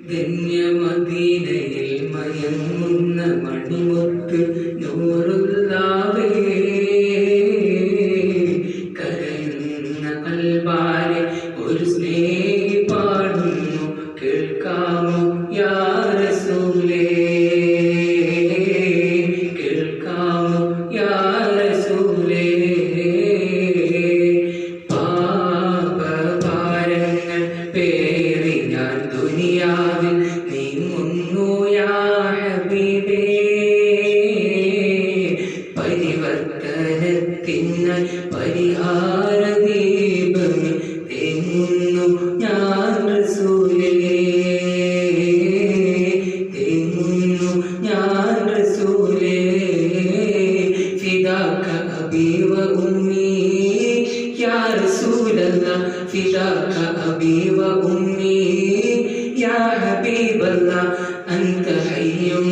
ധന്യമദീനയിൽ മയങ്ങുന്ന മണിമുത്ത് നൂറുല്ലാവേ, കരയുന്ന കൽബാലെ ഒരു സ്നേഹി പാടുന്നു കേൾക്കാമോ യാ റസൂലേ, കേൾക്കാമോ യാ റസൂലേ. പാപഭാരങ്ങൾ പേറി ഞാൻ ദുനിയാവിൽ നീങ്ങുന്നു യാ ഹബീബേ, പരിവർത്തനത്തിനാൽ പരിഹാര ദീപമേ തേങ്ങുന്നു ഞാൻ റസൂലേ, തേങ്ങുന്നു ഞാൻ റസൂലേ. ഫിദാക അബീ വ ഉമ്മീ യാ റസൂലല്ലാഹ്, ഫിദാക അബീ വ ഉമ്മീ യാ ഹബീബല്ലാഹ്, അൻത ഹയ്യും